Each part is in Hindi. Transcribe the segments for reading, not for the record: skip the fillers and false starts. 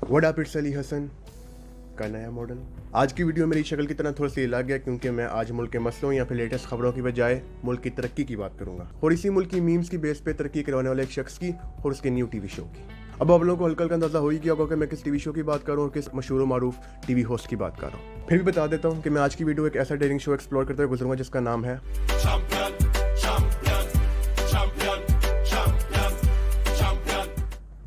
What up, it's Ali Hasan का नया मॉडल। आज की वीडियो मेरी शक्ल की तरह थोड़ी सी अलग है क्योंकि मैं आज मुल्क के मसलों या फिर लेटेस्ट खबरों की बजाय मुल्क की तरक्की की बात करूंगा और इसी मुल्क की मीम्स की बेस पे तरक्की करवाने वाले एक शख्स की और उसके न्यू टीवी शो की। अब आप लोगों को हल्का अंदाजा हो ही गया होगा कि मैं किस टीवी शो की बात कर रहा हूँ और किस मशहूर मारूफ टीवी होस्ट की बात कर रहा हूँ। फिर भी बता देता हूँ कि मैं आज की वीडियो एक ऐसा डेयरिंग शो एक्सप्लोर करते हुए गुजरूंगा जिसका नाम है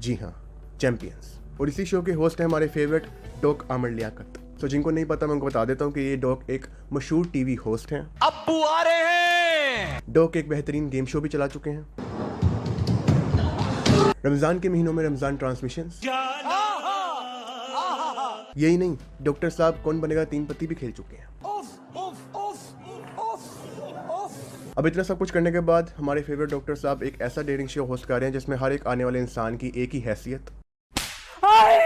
जी हाँ, चैंपियंस। और इसी शो के होस्ट हैं हमारे फेवरेट डॉक आमिर लियाकत। तो जिनको नहीं पता मैं उनको बता देता हूँ कि ये डॉक एक मशहूर टीवी होस्ट हैं। अब्बू आ रहे हैं। डॉक एक बेहतरीन गेम शो भी चला चुके हैं। रमजान के महीनों में रमजान ट्रांसमिशंस, यही नहीं, डॉक्टर साहब कौन बनेगा तीन पत्ती भी खेल चुके हैं। अब इतना सब कुछ करने के बाद हमारे फेवरेट डॉक्टर साहब एक ऐसा डेयरिंग शो होस्ट कर रहे हैं जिसमें हर एक आने वाले इंसान की एक ही हैसियत,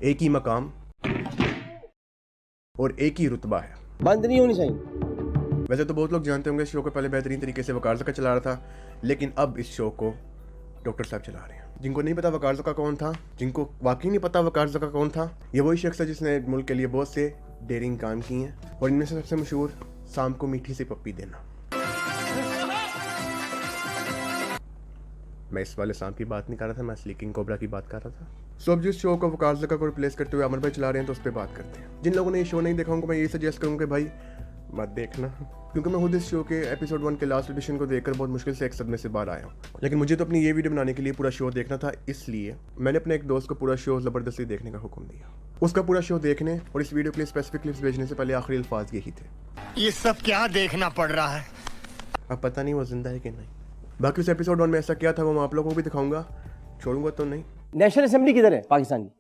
एक ही मकाम और एक ही रुतबा है। बंद नहीं होनी चाहिए। वैसे तो बहुत लोग जानते होंगे इस शो को पहले बेहतरीन तरीके से वकार ज़का चला रहा था, लेकिन अब इस शो को डॉक्टर साहब चला रहे हैं। जिनको नहीं पता वकार ज़का कौन था, जिनको वाकई नहीं पता वकार ज़का कौन था, ये वही शख्स है जिसने मुल्क के लिए बहुत से डेयरिंग काम किए हैं और इनमें से सबसे मशहूर शाम को मीठी सी पप्पी देना। मैं इस वाले सांप की बात नहीं कर रहा था, मैं स्लीकिंग कोबरा की बात कर रहा था। सो अब जिस शो को वकार ज़का को रिप्लेस करते हुए अमर भाई चला रहे हैं तो उस पर बात करते हैं। जिन लोगों ने ये शो नहीं देखा उनको मैं ये सजेस्ट करूँगा कि भाई मत देखना, क्योंकि मैं खुद इस शो के एपिसोड 1 के लास्ट एडिशन को देखकर बहुत मुश्किल से एक सदमे से बाहर आया हूँ। लेकिन मुझे तो अपनी ये वीडियो बनाने के लिए पूरा शो देखना था, इसलिए मैंने अपने एक दोस्त को पूरा शो ज़बरदस्ती देखने का हुक्म दिया। उसका पूरा शो देखने और इस वीडियो के लिए स्पेसिफिक क्लिप्स भेजने से पहले आखिरी अल्फाज यही थे, ये सब क्या देखना पड़ रहा है। अब पता नहीं वो जिंदा है कि नहीं। बाकी उस एपिसोड 1 में ऐसा क्या था वो मैं आप लोगों को भी दिखाऊंगा, छोड़ूंगा तो नहीं। नेशनल असेंबली किधर है पाकिस्तान की?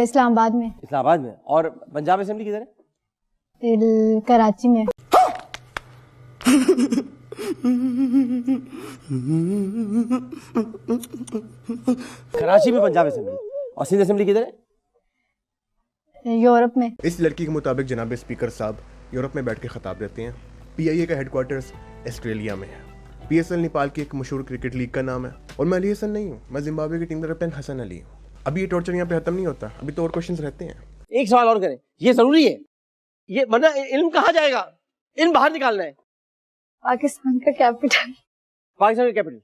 इस्लामाबाद में। इस्लामाबाद में। और पंजाब असेंबली किधर है? कराची में। कराची में पंजाब असेंबली। और सिंध असेंबली किधर है? यूरोप में। इस लड़की के मुताबिक जनाब स्पीकर साहब यूरोप में बैठ के खिताब देते हैं। PIA का हेडक्वार्टर्स ऑस्ट्रेलिया में है। PSL नेपाल की एक मशहूर क्रिकेट लीग का नाम है। और मैं अली हसन नहीं हूँ, मैं जिम्बाब्वे की टीम का कैप्टन हसन अली हूँ। अभी ये टॉर्चर यहाँ पे खत्म नहीं होता, अभी तो और क्वेश्चंस रहते हैं। एक सवाल और करें, ये जरूरी है, ये वरना इल्म कहाँ जाएगा? इल्म बाहर निकालना है। पाकिस्तान का कैपिटल? पाकिस्तान का कैपिटल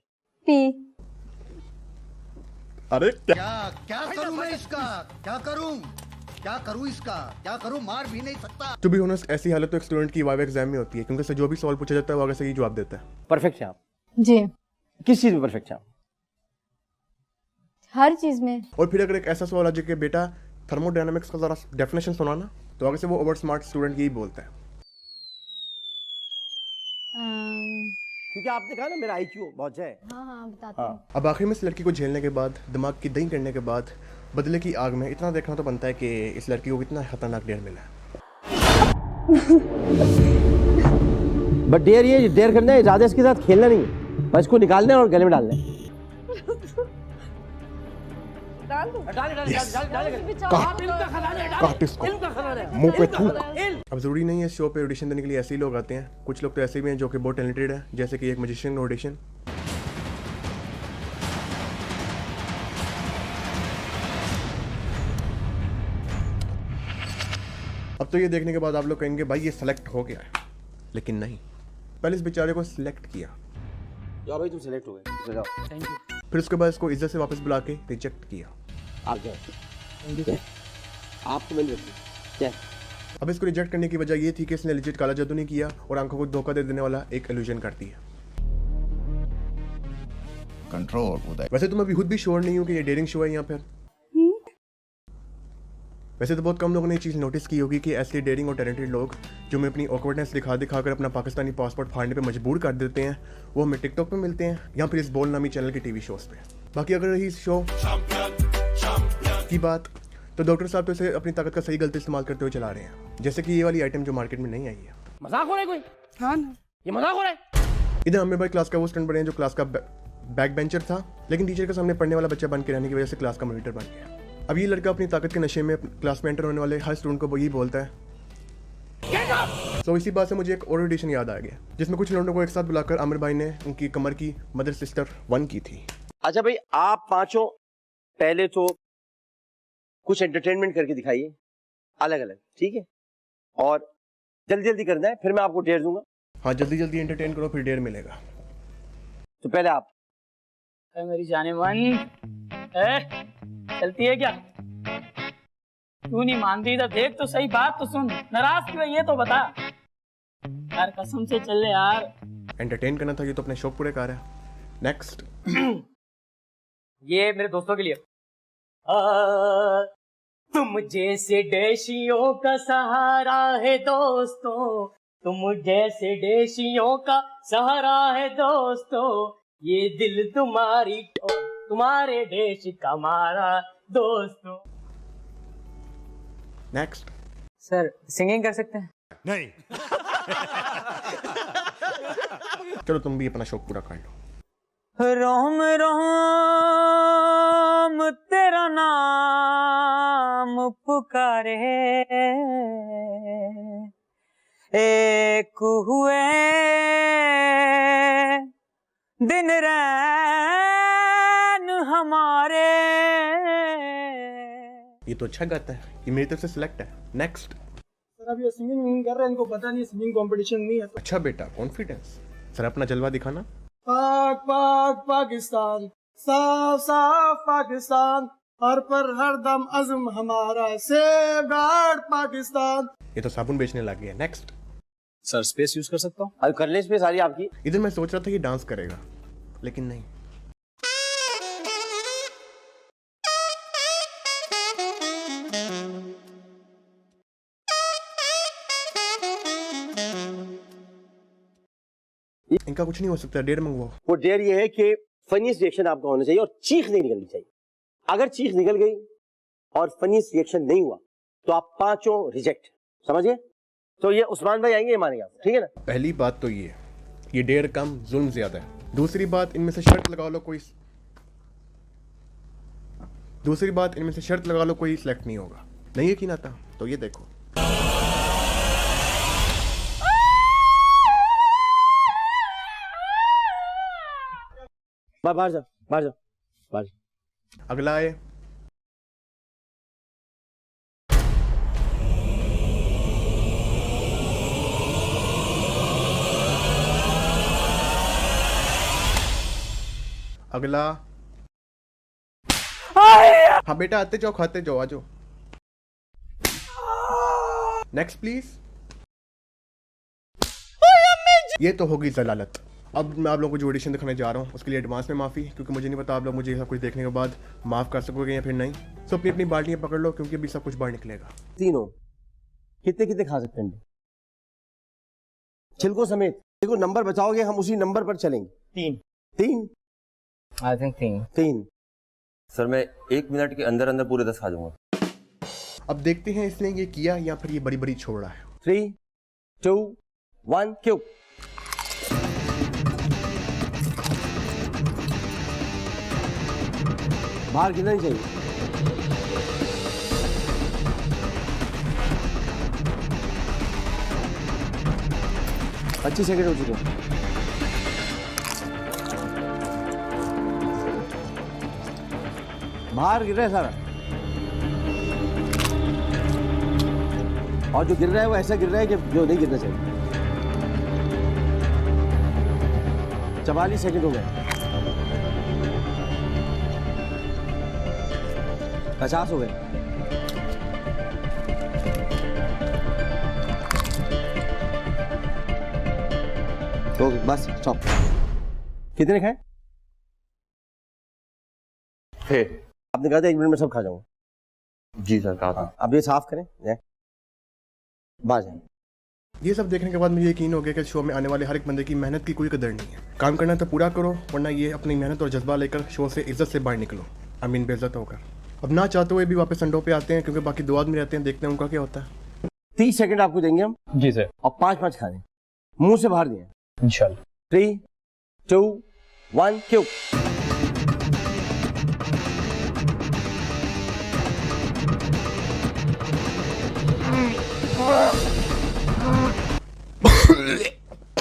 P। अरे क्या करूं मैं इसका, क्या करूं इसका, क्या करूं, मार भी नहीं सकता। टू बी ऑनेस्ट ऐसी हालत तो एक स्टूडेंट की वाइवा एग्जाम में होती है, क्योंकि जो भी सवाल पूछा जाता है वो आगे से ही जवाब देता है। परफेक्ट है आप? जी। किस चीज में परफेक्ट है आप? हर चीज में। और फिर अगर एक ऐसा सवाल आ जाए कि बेटा थर्मोडायनामिक्स का जरा डेफिनेशन सुनाना, तो आगे से वो ओवर स्मार्ट स्टूडेंट यही बोलता है। क्योंकि आपने कहा ना मेरा IQ बहुत है। हाँ बताते हैं। अब आखिर में इस लड़की को झेलने के बाद, दिमाग की दही करने के बाद, बदले की आग में इतना देखना तो बनता है कि इस लड़की को कितना खतरनाक डेयर मिला है। बट डेयर, ये डेयर करना है, इरादे इसके साथ खेलना नहीं है, बस इसको निकालना है और गले में डालना है। मुंह पे थूक। अब जरूरी नहीं है इस शो पे ऑडिशन देने के लिए ऐसे ही लोग आते हैं, कुछ लोग तो ऐसे भी हैं जो कि बहुत टैलेंटेड है, जैसे कि एक मैजिशियन ऑडिशन। अब तो ये देखने के बाद आप लोग कहेंगे भाई ये सिलेक्ट हो गया है, लेकिन नहीं, पहले इस बेचारे को सिलेक्ट किया। जाओ भाई, तुम सिलेक्ट हो गए, जाओ। Thank you. फिर उसके बाद इसको इज्जत से वापस बुला के रिजेक्ट किया। आप जाओ। आपको मैंने रखी। अब इसको रिजेक्ट करने की वजह ये थी कि इसने लिजिट काला जादू नहीं किया और आंखों को धोखा दे देने वाला एक इल्यूजन कर दिया। कंट्रोल। वैसे तो मैं अभी खुद भी श्योर नहीं हूँ कि ये डेयरिंग शो है यहाँ पर। वैसे तो बहुत कम लोगों ने ये चीज़ नोटिस की होगी कि ऐसे डेयरिंग और टैलेंटेड लोग जो हमें अपनी ऑकवर्डनेस दिखाकर अपना पाकिस्तानी पासपोर्ट फाड़ने पे मजबूर कर देते हैं, वो हमें टिकटॉक पे मिलते हैं या फिर इस बोल नामी चैनल के टीवी शोज पे। बाकी अगर रही इस शो की बात, तो डॉक्टर साहब तो इसे अपनी ताकत का सही गलती इस्तेमाल करते हुए चला रहे हैं, जैसे कि ये वाली आइटम जो मार्केट में नहीं आई है। मजाक हो रहा है कोई? हाँ ना, ये मजाक हो रहा है। इधर आमिर भाई क्लास का वो स्टूडेंट बने हैं जो क्लास का बैक बेंचर था, लेकिन टीचर के सामने पढ़ने वाला बच्चा बन के रहने की वजह से क्लास का मॉनिटर बन गया। अब ये लड़का अपनी ताकत के नशे में क्लास में एंटर होने वाले हर स्टूडेंट को यही बोलता है। तो इसी बात से मुझे एक और ऑडिशन याद आ गया, जिसमें कुछ लड़कों को एक साथ बुलाकर आमिर भाई ने उनकी कमर की मदर सिस्टर 1 की थी। अच्छा भाई, आप पांचों पहले तो कुछ एंटरटेनमेंट करके दिखाइए, अलग अलग, ठीक है? और जल्दी जल्दी करना है, फिर मैं आपको डेढ़ दूंगा। हाँ, जल्दी जल्दी एंटरटेन करो, फिर डेढ़ मिलेगा। तो पहले आप। मेरी जाने मन चलती है क्या? तू नहीं मानती तो देख तो सही, बात तो सुन, नाराज क्यों है ये तो बता यार, कसम से चल ले यार। एंटरटेन करना था, ये तो अपने शौक पूरे कर रहा है। नेक्स्ट। ये मेरे दोस्तों के लिए। तुम जैसे देशियों का सहारा है दोस्तों, तुम जैसे देशियों का सहारा है दोस्तों, ये दिल तुम्हारी तुम्हारे देश का हमारा दोस्तों। नेक्स्ट। सर सिंगिंग कर सकते हैं? नहीं। चलो तुम भी अपना शौक पूरा कर लो। रोम रोम तेरा नाम पुकारे, एक हुए दिन रैन हमारे। ये तो अच्छा गाता है, ये मेरी तरफ से सिलेक्ट है। नेक्स्ट। सर अब ये सिंगिंग कर रहे हैं, इनको पता नहीं सिंगिंग कंपटीशन नहीं है। अच्छा बेटा, कॉन्फिडेंस। सर अपना जलवा दिखाना। पाक पाक पाकिस्तान, साफ साफ पाकिस्तान, हर पर हर दम अज़्म हमारा, सेफगार्ड पाकिस्तान। ये तो साबुन बेचने लग गया। नेक्स्ट। सर स्पेस यूज कर सकता हूँ? अब कर ले स्पेस सारी आपकी। इधर मैं सोच रहा था कि डांस करेगा, लेकिन नहीं। इनका कुछ नहीं हो सकता, डेढ़ मंगवाओ। वो डेयर ये है कि फनीस्ट रिएक्शन आपका होना चाहिए और चीख नहीं निकलनी चाहिए। अगर चीख निकल गई और फनीस्ट रिएक्शन नहीं हुआ तो आप पांचों रिजेक्ट, समझिए? तो ये उस्मान भाई आएंगे, ये मानेंगे आप, ठीक है ना? पहली बात तो ये डेढ़ कम, जुल्म ज्यादा है। दूसरी बात, इनमें से शर्त लगा लो कोई सिलेक्ट नहीं होगा। नहीं यकीन आता तो ये देखो। बाहर जा, बाहर जा, बाहर जा। अगला है अगला। हाँ बेटा, आते जाओ, खाते जाओ, आ जाओ। Next please. ये तो होगी जलालत। अब मैं आप लोगों को जो ऑडिशन दिखाने जा रहा हूँ उसके लिए एडवांस में माफ़ी, क्योंकि मुझे नहीं पता आप लोग मुझे सब कुछ देखने के बाद माफ़ कर सकोगे या फिर नहीं। तो अपनी अपनी बाल्टियाँ पकड़ लो, क्योंकि अभी सब कुछ बाहर निकलेगा। तीनों कितने कितने खा सकते हैं? छिलकों समेत। देखो नंबर बचाओगे, हम उसी नंबर पर चलेंगे। तीन आई थिंक तीन। सर मैं 1 मिनट के अंदर अंदर पूरे 10 खा जाऊंगा। अब देखते हैं इसने ये किया या फिर ये बड़ी बड़ी छोड़ रहा है। 3, 2, 1 क्यों? बाहर गिरना नहीं चाहिए। अच्छी सेकंड हो चुके हैं। बाहर गिर रहा है सारा, और जो गिर रहा है वो ऐसा गिर रहा है कि जो नहीं गिरना चाहिए। 44 सेकंड हो गए। 50 हो गए। तो बस स्टॉप। कितने खाए? आपने कहा था 1 मिनट में सब खा जाऊंगा। जी सर, कहा था। अब ये साफ करें, बाहर जाए। ये सब देखने के बाद मुझे यकीन हो गया कि शो में आने वाले हर एक बंदे की मेहनत की कोई कदर नहीं है। काम करना तो पूरा करो, वरना ये अपनी मेहनत और जज्बा लेकर शो से इज्जत से बाहर निकलो, अमीन बेइज्जत होकर। अब ना चाहते हुए भी वापस संडो पे आते हैं, क्योंकि बाकी 2 आदमी रहते हैं, देखते हैं उनका क्या होता है। 30 सेकंड आपको देंगे हम। जी सर, और 5-5 खाने मुंह से बाहर दिए। इंशाल्लाह। 3, 2, 1 क्यों?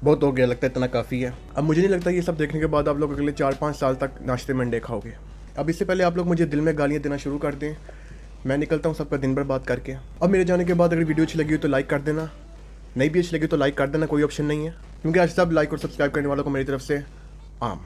बहुत हो गया, लगता है इतना काफ़ी है। अब मुझे नहीं लगता ये सब देखने के बाद आप लोग अगले 4-5 साल तक नाश्ते में अंडे खाओगे। अब इससे पहले आप लोग मुझे दिल में गालियाँ देना शुरू कर दें, मैं निकलता हूँ सबका दिन भर बात करके। अब मेरे जाने के बाद अगर वीडियो अच्छी लगी हो तो लाइक कर देना, नहीं भी अच्छी लगी तो लाइक कर देना, कोई ऑप्शन नहीं है, क्योंकि आज सब लाइक और सब्सक्राइब करने वालों को मेरी तरफ से आम।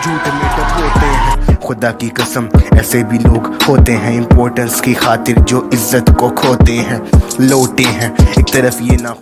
झूठ में डुबोते हैं, खुदा की कसम ऐसे भी लोग होते हैं इम्पोर्टेंस की खातिर जो इज्जत को खोते हैं, लोटे हैं एक तरफ ये ना